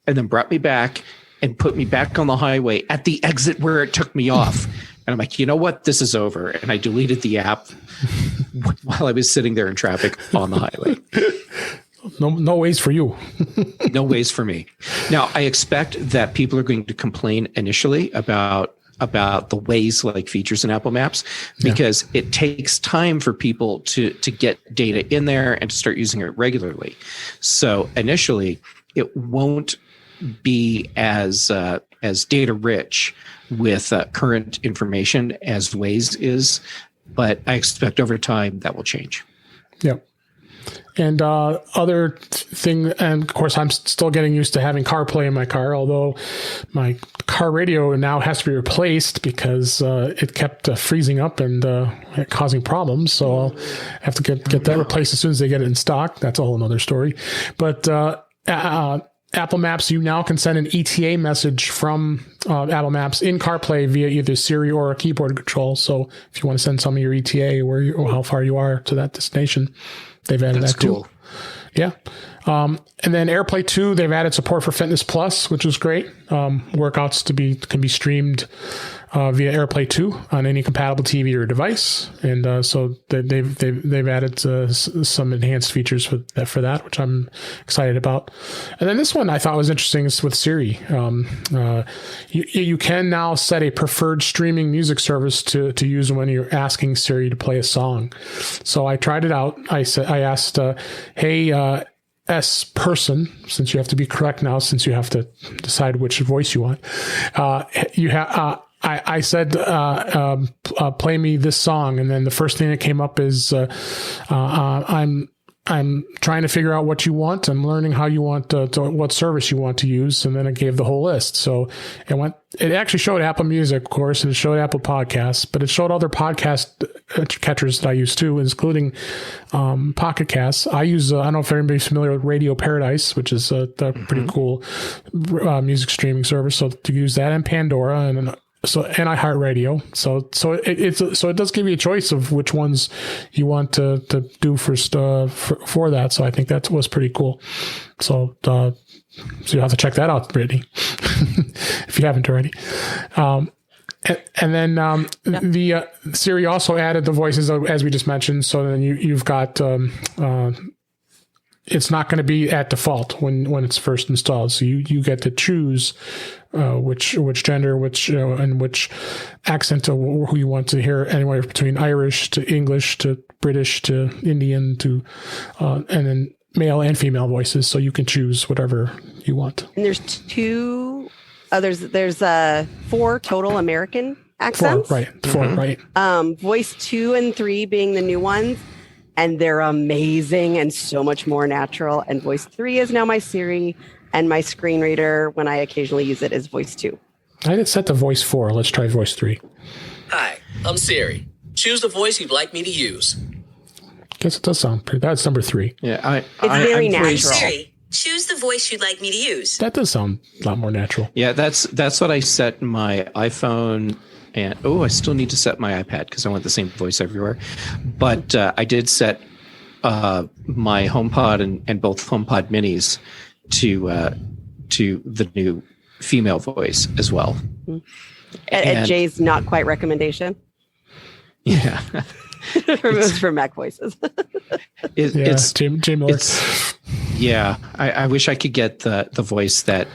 and then brought me back and put me back on the highway at the exit where it took me off. And I'm like, you know what? This is over. And I deleted the app while I was sitting there in traffic on the highway. No ways for you. No ways for me. Now, I expect that people are going to complain initially about the Waze-like features in Apple Maps because it takes time for people to get data in there and to start using it regularly. So initially, it won't be as data rich with current information as Waze is, but I expect over time that will change. Yep. And other thing, and of course, I'm still getting used to having CarPlay in my car, although my car radio now has to be replaced because it kept freezing up and causing problems. So I'll have to get that replaced as soon as they get it in stock. That's a whole other story. But Apple Maps, you now can send an ETA message from Apple Maps in CarPlay via either Siri or a keyboard control. So if you want to send some of your ETA or how far you are to that destination, they've added that too. Cool. Yeah. And then AirPlay 2, they've added support for Fitness Plus, which is great. Workouts can be streamed via AirPlay 2 on any compatible TV or device. And so they've added some enhanced features for that, which I'm excited about. And then this one I thought was interesting is with Siri. You can now set a preferred streaming music service to use when you're asking Siri to play a song. So I tried it out. I asked, hey, S person, since you have to be correct now, since you have to decide which voice you want. I said, play me this song. And then the first thing that came up is, I'm trying to figure out what you want. I'm learning how you want what service you want to use. And then it gave the whole list. So it actually showed Apple Music, of course, and it showed Apple Podcasts, but it showed other podcast catchers that I use too, including Pocket Casts. I use, I don't know if everybody's familiar with Radio Paradise, which is a pretty cool music streaming service. So to use that, and Pandora and iHeartRadio. So it does give you a choice of which ones you want to do first for that. So I think that was pretty cool. So you'll have to check that out, Brittany, if you haven't already. And then the Siri also added the voices as we just mentioned. So then you've got it's not going to be at default when it's first installed. So you get to choose which gender, and which accent to who you want to hear, anywhere between Irish to English to British to Indian to and then male and female voices. So you can choose whatever you want. And there's there's 4 total American accents. 4, right? 4, right? Voice 2 and 3 being the new ones. And they're amazing and so much more natural. And voice 3 is now my Siri, and my screen reader, when I occasionally use it, is voice 2. I did set to voice 4. Let's try voice 3. Hi, I'm Siri. Choose the voice you'd like me to use. Guess it does sound pretty. That's number 3. Yeah, it's very natural. Siri, choose the voice you'd like me to use. That does sound a lot more natural. Yeah, that's what I set my iPhone. And I still need to set my iPad because I want the same voice everywhere. But I did set my HomePod and both HomePod minis to the new female voice as well. At Jay's not quite recommendation. Yeah. Removed from Mac voices. It's Jay Miller. I wish I could get the voice that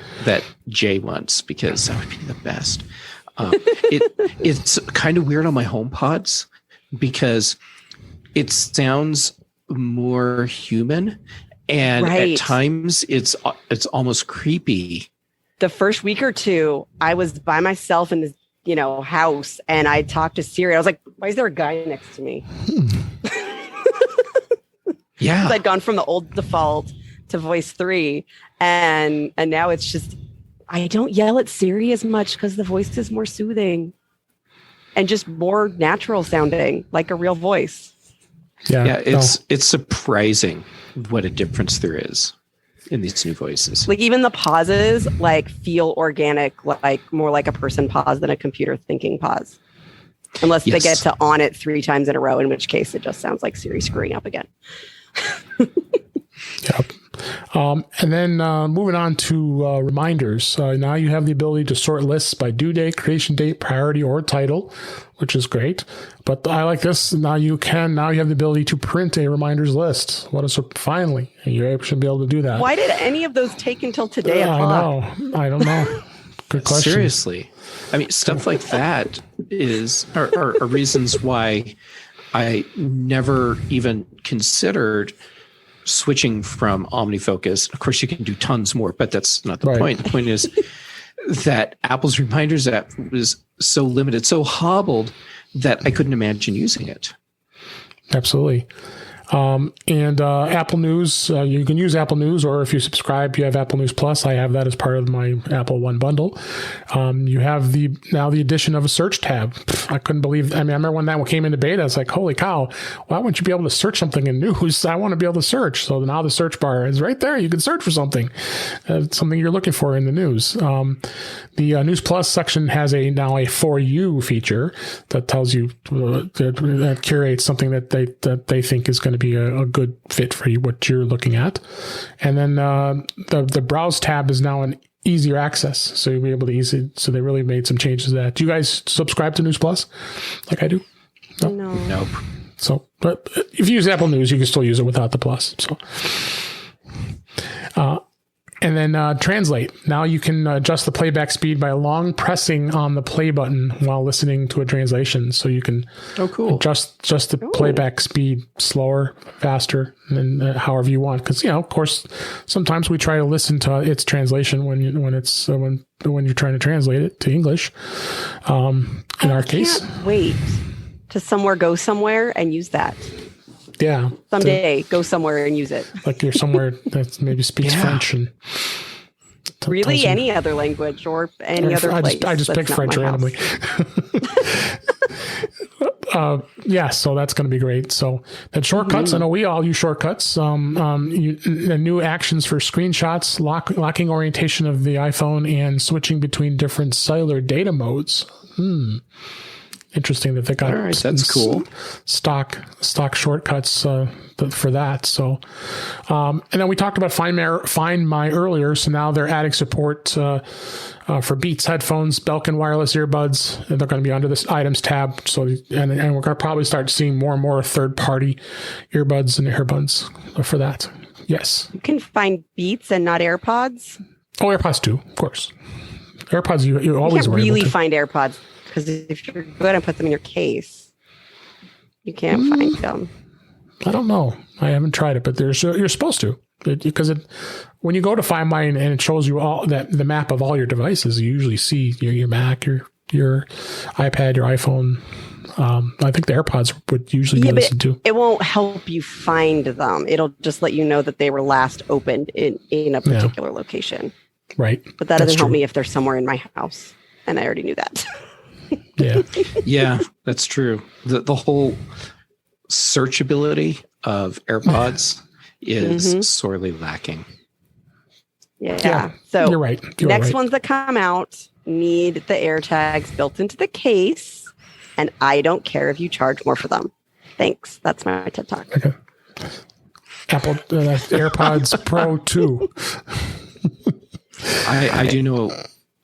Jay wants, because that would be the best. It's kind of weird on my HomePods because it sounds more human, and at times it's almost creepy. The first week or two, I was by myself in this house, and I talked to Siri. I was like, "Why is there a guy next to me?" Yeah, I'd gone from the old default to voice 3, and now it's just. I don't yell at Siri as much because the voice is more soothing and just more natural sounding, like a real voice. Yeah, it's surprising what a difference there is in these new voices. Like even the pauses feel organic, like more like a person pause than a computer thinking pause. Unless they get to on it 3 times in a row, in which case it just sounds like Siri screwing up again. Yep. And then moving on to reminders. Now you have the ability to sort lists by due date, creation date, priority, or title, which is great. But I like this. Now you have the ability to print a reminders list. Finally, you should be able to do that. Why did any of those take until today? I don't know. Good question. Seriously. I mean, stuff like that are reasons why I never even considered switching from OmniFocus. Of course, you can do tons more, but that's not the point. The point is that Apple's Reminders app was so limited, so hobbled, that I couldn't imagine using it. Absolutely. And Apple News, you can use Apple News, or if you subscribe, you have Apple News Plus. I have that as part of my Apple One bundle. You have now the addition of a search tab. I couldn't believe. I remember when that one came into beta, I was like, holy cow, why wouldn't you be able to search something in news? I want to be able to search. So now the search bar is right there. You can search for something you're looking for in the news. The News Plus section has now a For You feature that tells you, that curates something that they think is going to be a good fit for you, what you're looking at. And then the Browse tab is now an easier access. So you'll be able to so they really made some changes to that. Do you guys subscribe to News Plus like I do? No. Nope. So, but if you use Apple News, you can still use it without the Plus. So, and then Translate. Now you can adjust the playback speed by long pressing on the play button while listening to a translation. So you can adjust the playback speed slower, faster, and however you want. Because of course, sometimes we try to listen to its translation when you're trying to translate it to English. In our case, can't wait to go somewhere and use that. Yeah. Someday, go somewhere and use it. Like you're somewhere that maybe speaks French and really any other language or any other place. I just picked French randomly. So that's going to be great. So then shortcuts. I know we all use shortcuts. The new actions for screenshots, locking orientation of the iPhone, and switching between different cellular data modes. Interesting that they got that's cool. stock shortcuts for that. So, and then we talked about Find My earlier. So now they're adding support for Beats headphones, Belkin wireless earbuds. And they're going to be under this items tab. So, and we're going to probably start seeing more and more third-party earbuds and earbuds for that. Yes. You can find Beats and not AirPods. Oh, AirPods too, of course. AirPods, you always can't really find AirPods because if you're good and put them in your case, you can't find them. I don't know. I haven't tried it, but you're supposed to. Because when you go to Find My and it shows you all the map of all your devices, you usually see your Mac, your iPad, your iPhone. I think the AirPods would usually be listed too. It won't help you find them. It'll just let you know that they were last opened in a particular location. Right. But that doesn't help me if they're somewhere in my house. And I already knew that. Yeah. Yeah, that's true. The whole searchability of AirPods is sorely lacking. Yeah. So you're right. Next ones that come out need the AirTags built into the case. And I don't care if you charge more for them. Thanks. That's my TED Talk. Okay. Apple AirPods Pro 2. I do know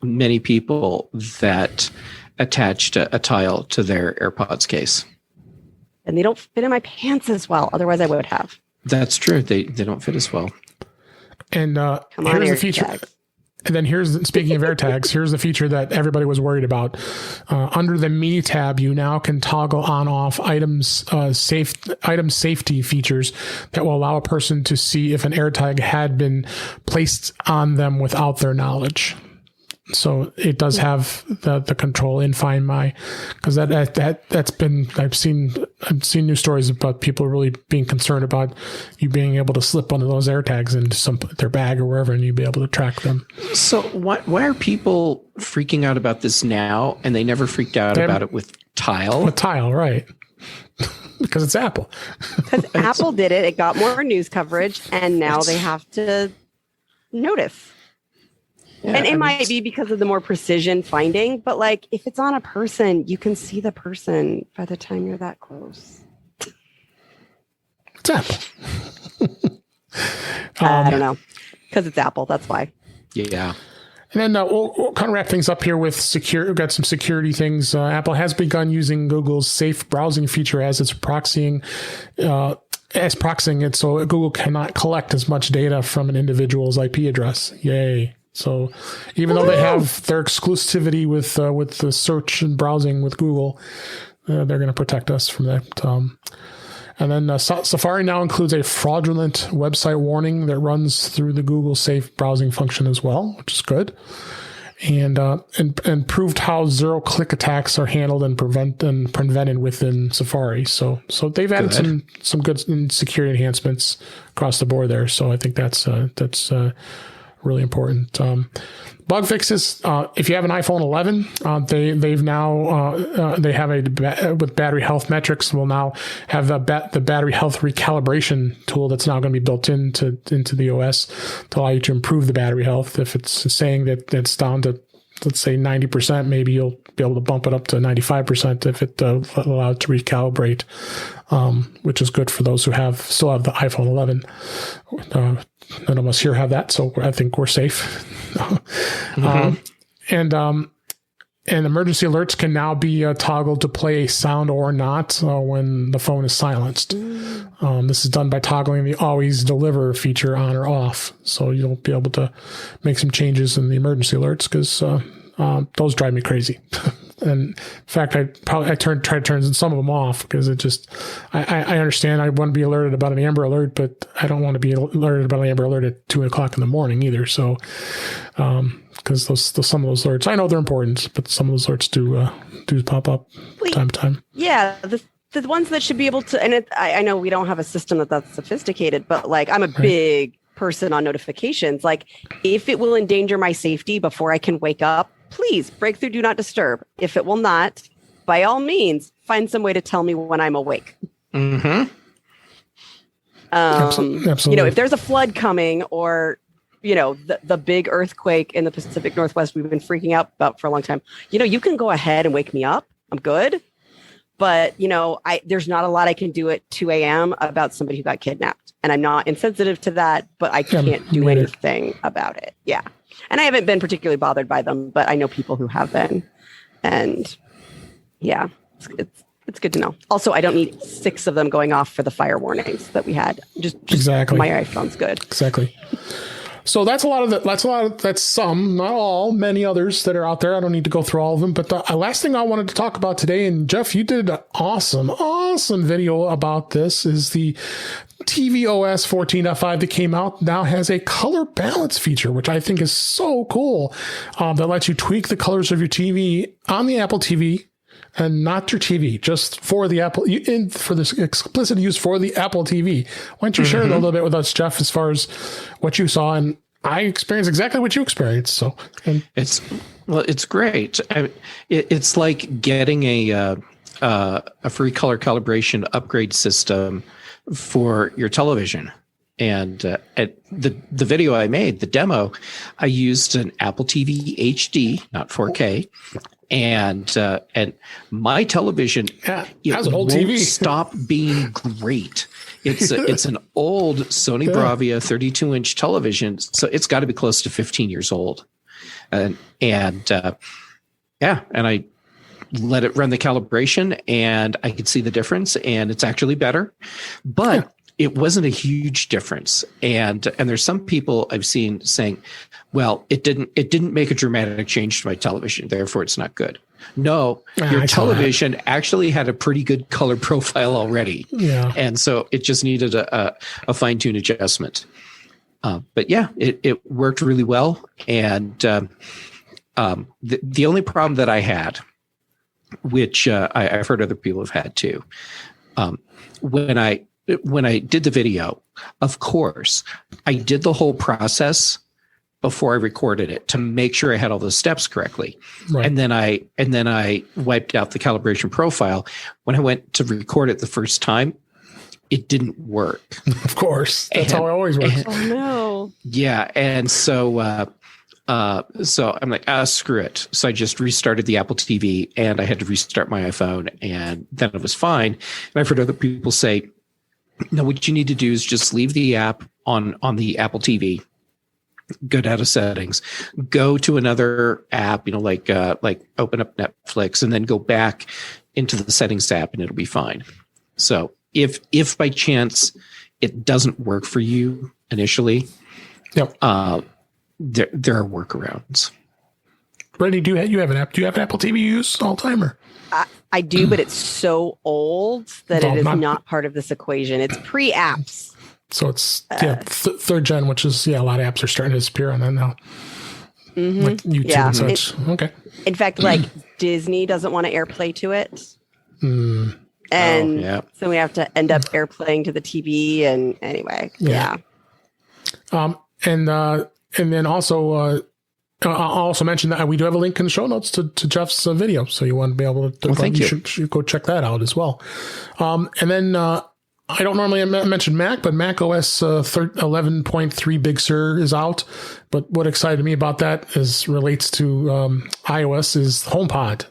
many people that attached a tile to their AirPods case. And they don't fit in my pants as well. Otherwise, I would have. That's true. They don't fit as well. And here's the feature. And then speaking of AirTags, here's the feature that everybody was worried about. Under the Me tab, you now can toggle on/off item safety features that will allow a person to see if an AirTag had been placed on them without their knowledge. So it does have the control in Find My, because that's been I've seen news stories about people really being concerned about you being able to slip one of those AirTags into their bag or wherever, and you'd be able to track them. So why are people freaking out about this now, and they never freaked out about it with Tile? With Tile, right? Because it's Apple. Because Apple did it. It got more news coverage, and now they have to notice. Yeah, and it might be because of the more precision finding, but like if it's on a person, you can see the person by the time you're that close. It's Apple. I don't know. Because it's Apple. That's why. Yeah. And then we'll kind of wrap things up here with we've got some security things. Apple has begun using Google's safe browsing feature as it's proxying it so Google cannot collect as much data from an individual's IP address. Yay. So even though they have their exclusivity with the search and browsing with Google, they're going to protect us from that. And then Safari now includes a fraudulent website warning that runs through the Google Safe browsing function as well, which is good. And proved how zero-click attacks are handled and prevented within Safari. So they've added some good security enhancements across the board there. So I think that's really important. Bug fixes. If you have an iPhone 11, they've now they have with battery health metrics. Will now have the battery health recalibration tool that's now going to be built into the OS to allow you to improve the battery health. If it's saying that it's down to, let's say 90%, maybe you'll be able to bump it up to 95% if it allowed to recalibrate, which is good for those who still have the iPhone 11. None of us here have that, so I think we're safe. And emergency alerts can now be toggled to play a sound or not when the phone is silenced. This is done by toggling the always deliver feature on or off. So you'll be able to make some changes in the emergency alerts because those drive me crazy. And in fact, I try to turn some of them off because it just, I understand I want to be alerted about an Amber Alert, but I don't want to be alerted about an Amber Alert at 2:00 in the morning either. So, because some of those alerts, I know they're important, but some of those alerts do pop up time to time. Yeah. The ones that should be able to, and I know we don't have a system that's sophisticated, but like I'm a big person on notifications. Like if it will endanger my safety before I can wake up, please break through do not disturb. If it will not, by all means, find some way to tell me when I'm awake. Absolutely. If there's a flood coming or, the big earthquake in the Pacific Northwest we've been freaking out about for a long time, you can go ahead and wake me up. I'm good. But, there's not a lot I can do at 2 a.m. about somebody who got kidnapped. And I'm not insensitive to that, but I can't do anything about it. Yeah. And I haven't been particularly bothered by them, but I know people who have been. And yeah, it's good to know. Also, I don't need 6 of them going off for the fire warnings that we had. Just exactly. My iPhone's good. Exactly. So that's some, not all, many others that are out there. I don't need to go through all of them. But the last thing I wanted to talk about today, and Jeff, you did an awesome video about this, is the tvOS 14.5 that came out now has a color balance feature, which I think is so cool, that lets you tweak the colors of your TV on the Apple TV and not your TV, just for the Apple, for this explicit use for the Apple TV. Why don't you share a little bit with us, Jeff, as far as what you saw? And I experienced exactly what you experienced. So it's great. It's like getting a free color calibration upgrade system for your television. And at the video I made, the demo, I used an Apple TV HD, not 4K. And my television has an old TV. Stop being great. It's an old Sony Bravia 32-inch television, so it's got to be close to 15 years old. And I let it run the calibration, and I could see the difference, and it's actually better. But it wasn't a huge difference. And there's some people I've seen saying, well, it didn't make a dramatic change to my television, therefore it's not good. No, your television actually had a pretty good color profile already. Yeah. And so it just needed a fine-tuned adjustment. But yeah, it worked really well. And the only problem that I had, which I've heard other people have had too, when I did the video, of course, I did the whole process before I recorded it to make sure I had all the steps correctly. Right. And then I wiped out the calibration profile. When I went to record it the first time, it didn't work. Of course. That's how it always works. Oh no. Yeah. And so I'm like, screw it. So I just restarted the Apple TV, and I had to restart my iPhone, and then it was fine. And I've heard other people say, no, what you need to do is just leave the app on the Apple TV, go down to settings, go to another app, like open up Netflix, and then go back into the settings app, and it'll be fine. So if by chance it doesn't work for you initially, there are workarounds. Brittany, do you have an app? Do you have an Apple TV you use all the time? Or? I do, but it's so old that it is not part of this equation. It's pre-apps. So it's third gen, which is a lot of apps are starting to disappear on that now, like YouTube and such. Okay. In fact, like Disney doesn't want to AirPlay to it, and so we have to end up AirPlaying to the TV. And anyway, and then also. I'll also mention that we do have a link in the show notes to Jeff's video, so you want to be able to should go check that out as well. And then I don't normally mention Mac, but macOS 11.3 Big Sur is out. But what excited me about that relates to iOS is HomePod.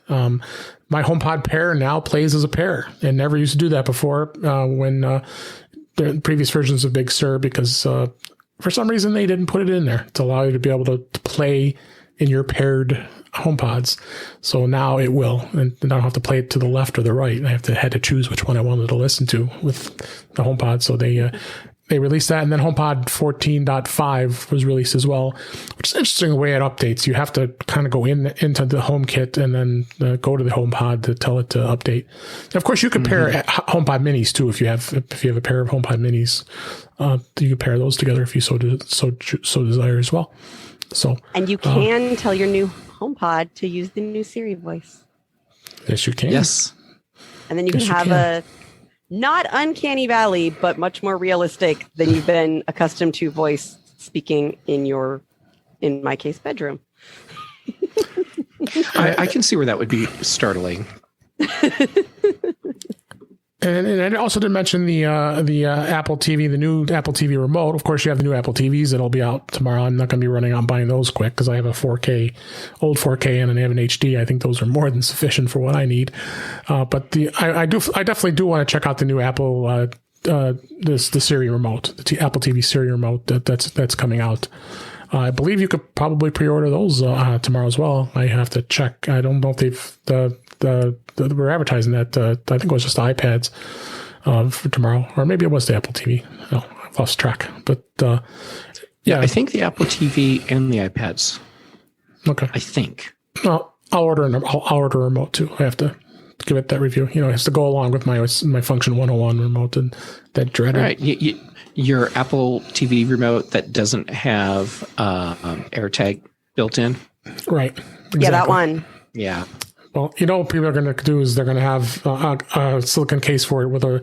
My HomePod Pair now plays as a pair, and never used to do that before when the previous versions of Big Sur, because for some reason, they didn't put it in there to allow you to be able to play in your paired HomePods. So now it will, and I don't have to play it to the left or the right. I had to choose which one I wanted to listen to with the HomePod. So they released that, and then HomePod 14.5 was released as well, which is interesting the way it updates. You have to kind of go into the HomeKit and then go to the HomePod to tell it to update. And of course, you can pair HomePod Minis too if you have a pair of HomePod Minis. You can pair those together if you so desire as well. So and you can tell your new HomePod to use the new Siri voice. Yes, you can. Yes, and then you can have a not uncanny valley, but much more realistic than you've been accustomed to voice speaking in my case, bedroom. I can see where that would be startling. And I also did mention the Apple TV, the new Apple TV remote. Of course, you have the new Apple TVs that'll be out tomorrow. I'm not going to be running out and buying those quick because I have a 4K, old 4K, and I have an HD. I think those are more than sufficient for what I need. But I definitely do want to check out the new Apple the Siri Remote, the Apple TV Siri Remote that's coming out. I believe you could probably pre-order those tomorrow as well. I have to check. I don't know if we're advertising that. I think it was just iPads for tomorrow, or maybe it was the Apple TV. Oh, I've lost track. But yeah, I think the Apple TV and the iPads. Okay, I think. Well, I'll order a remote too. I have to give it that review. It has to go along with my Function 101 remote and that dreaded. Right. Your Apple TV remote that doesn't have AirTag built in. Right. Exactly. Yeah, that one. Yeah. Well, what people are going to do is they're going to have a silicon case for it with a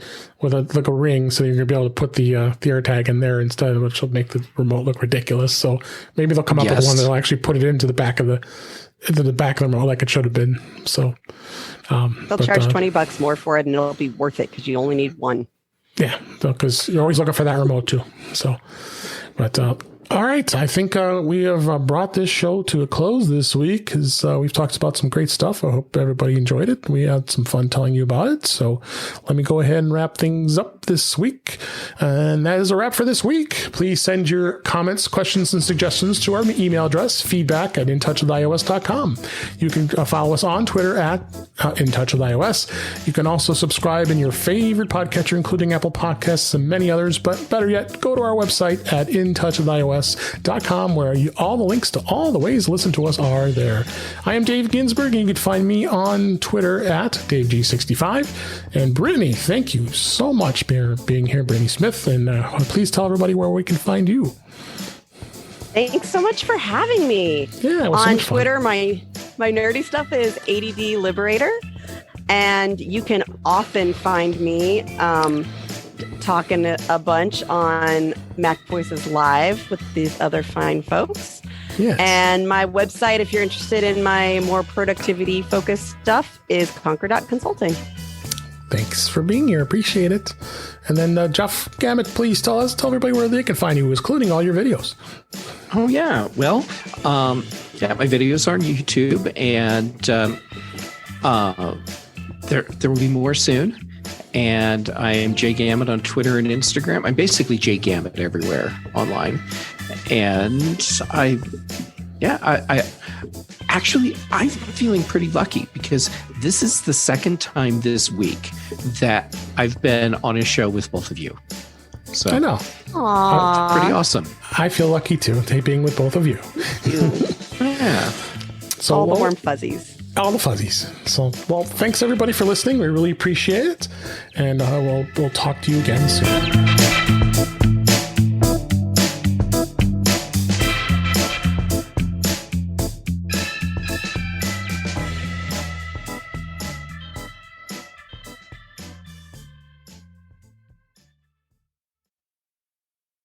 ring, so you're going to be able to put the AirTag in there instead, which will make the remote look ridiculous. So maybe they'll come up with one that'll actually put it into the back of the remote like it should have been. So they'll charge $20 more for it, and it'll be worth it because you only need one. Yeah, because you're always looking for that remote too. So, but all right, I think we have brought this show to a close this week because we've talked about some great stuff. I hope everybody enjoyed it. We had some fun telling you about it. So let me go ahead and wrap things up this week. And that is a wrap for this week. Please send your comments, questions, and suggestions to our email address, feedback@intouchwithios.com. You can follow us on Twitter @intouchwithios. You can also subscribe in your favorite podcatcher, including Apple Podcasts and many others. But better yet, go to our website at intouchwithios.com, where all the links to all the ways to listen to us are there. I am Dave Ginsburg, and you can find me on Twitter @DaveG65. And Brittany, thank you so much for being here, Brittany Smith. And please tell everybody where we can find you. Thanks so much for having me. Yeah, it was on so Twitter, my nerdy stuff is ADD Liberator, and you can often find me talking a bunch on Mac Voices Live with these other fine folks. Yes. And my website, if you're interested in my more productivity focused stuff, is conquer.consulting. Thanks for being here. Appreciate it. And then Jeff Gamet, please tell everybody where they can find you, including all your videos. Oh, yeah. Well, my videos are on YouTube, and there will be more soon. And I am Jay Gamet on Twitter and Instagram. I'm basically Jay Gamet everywhere online. And I'm feeling pretty lucky because this is the second time this week that I've been on a show with both of you. So I know. Aww. Pretty awesome. I feel lucky too, being with both of you. Yeah. So all the warm fuzzies. All the fuzzies. So, thanks everybody for listening. We really appreciate it. And we'll talk to you again soon.